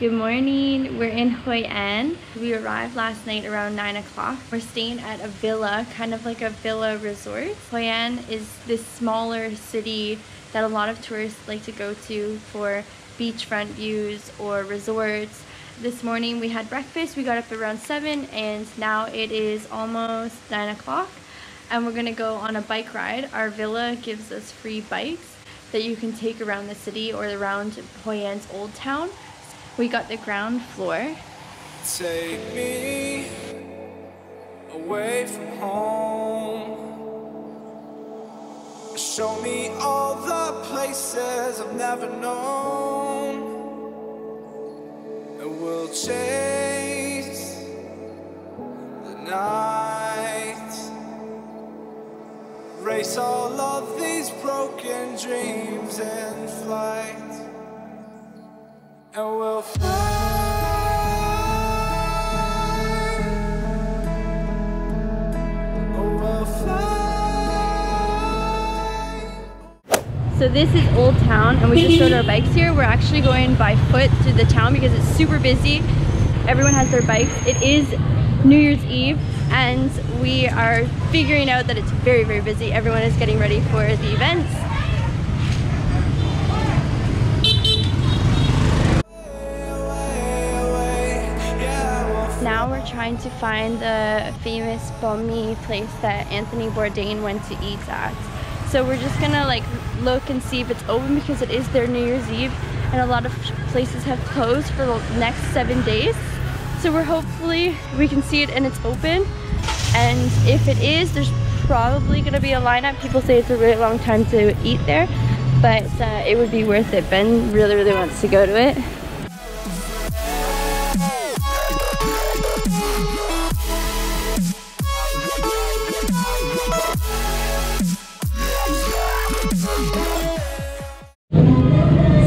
Good morning. We're in Hoi An. We arrived last night around 9 o'clock. We're staying at a villa, kind of like a villa resort. Hoi An is this smaller city that a lot of tourists like to go to for beachfront views or resorts. This morning we had breakfast. We got up around 7 and now it is almost 9 o'clock and we're gonna go on a bike ride. Our villa gives us free bikes that you can take around the city or around Hoi An's old town. We got the ground floor. Take me away from home. Show me all the places I've never known. And we'll chase the night. Race all of these broken dreams in flight. And we'll fly. Oh, we'll fly. So this is Old Town and we just rode our bikes here. We're actually going by foot through the town because it's super busy. Everyone has their bikes. It is New Year's Eve and we are figuring out that it's very, very busy. Everyone is getting ready for the events. Now we're trying to find the famous banh mi place that Anthony Bourdain went to eat at. So we're just gonna like look and see if it's open because it is their New Year's Eve and a lot of places have closed for the next 7 days. So we're hopefully we can see it and it's open. And if it is, there's probably gonna be a lineup. People say it's a really long time to eat there, but it would be worth it. Ben really, really wants to go to it.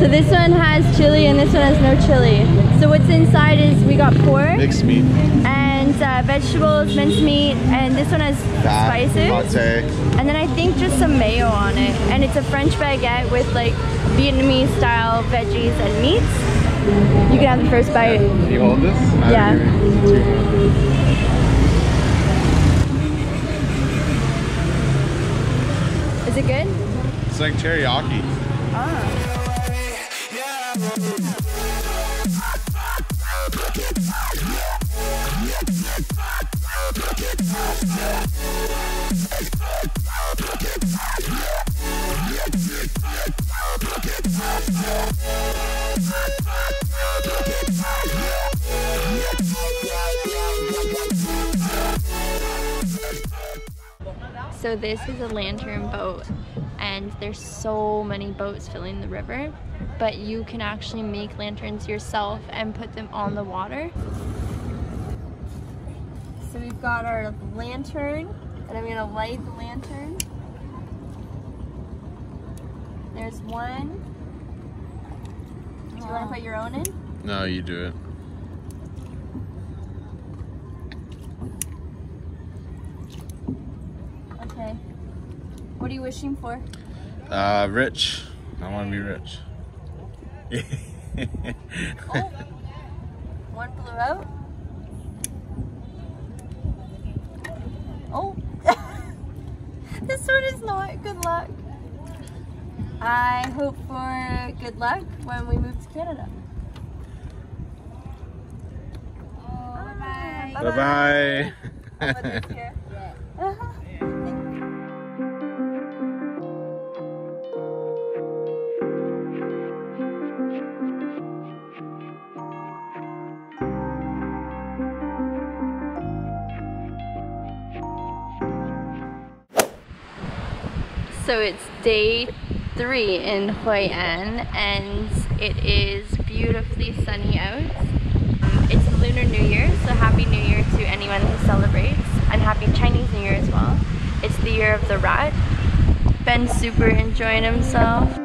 So this one has chili and this one has no chili. So what's inside is we got pork, mixed meat, and vegetables, minced meat, and this one has spices. Pate. And then I think just some mayo on it. And it's a French baguette with like Vietnamese style veggies and meats. You can have the first bite. Can you hold this? Yeah. Is it good? It's like teriyaki. Ah. So this is a lantern boat and there's so many boats filling the river, but you can actually make lanterns yourself and put them on the water. So we've got our lantern and I'm gonna light the lantern. There's one. Do you want to put your own in? No, you do it. Okay. What are you wishing for? Rich. I want to be rich. Oh, one blew out. Oh, this one is not. Good luck. I hope for good luck when we move to Canada. Oh, bye-bye. Bye-bye. I'll put this here. So it's day 3 in Hoi An and it is beautifully sunny out. It's the Lunar New Year, so Happy New Year to anyone who celebrates, and Happy Chinese New Year as well. It's the year of the rat. Ben's super enjoying himself.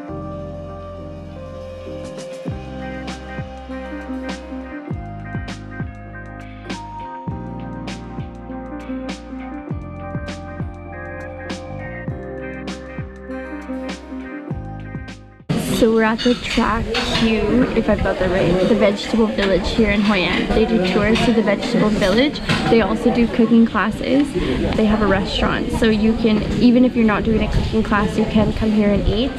So we're at the Track Q, if I've got that right, the vegetable village here in Hoi An. They do tours to the vegetable village. They also do cooking classes. They have a restaurant, so you can, even if you're not doing a cooking class, you can come here and eat.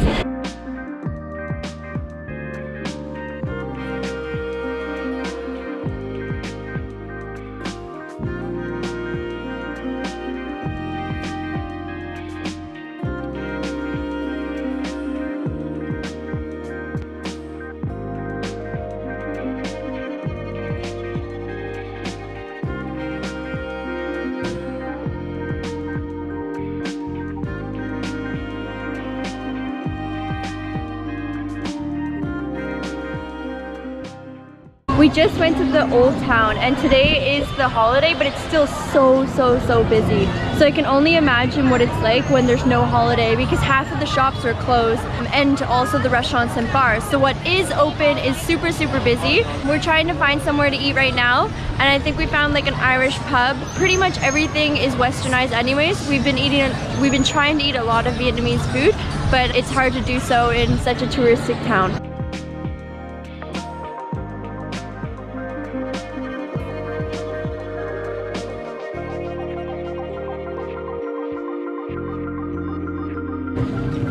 We just went to the old town and today is the holiday, but it's still so busy. So I can only imagine what it's like when there's no holiday, because half of the shops are closed and also the restaurants and bars. So what is open is super busy. We're trying to find somewhere to eat right now, and I think we found like an Irish pub. Pretty much everything is westernized anyways. We've been trying to eat a lot of Vietnamese food, but it's hard to do so in such a touristic town.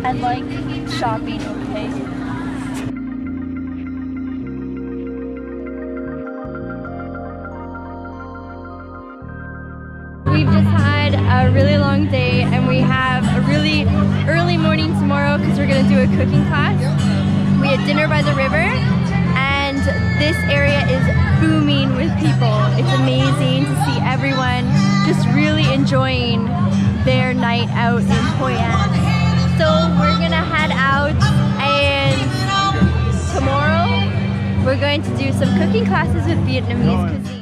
I like shopping, okay? We've just had a really long day and we have a really early morning tomorrow because we're going to do a cooking class. We had dinner by the river and this area is booming with people. It's amazing to see everyone just really enjoying their night out in Hoi An. So we're gonna head out and tomorrow we're going to do some cooking classes with Vietnamese cuisine.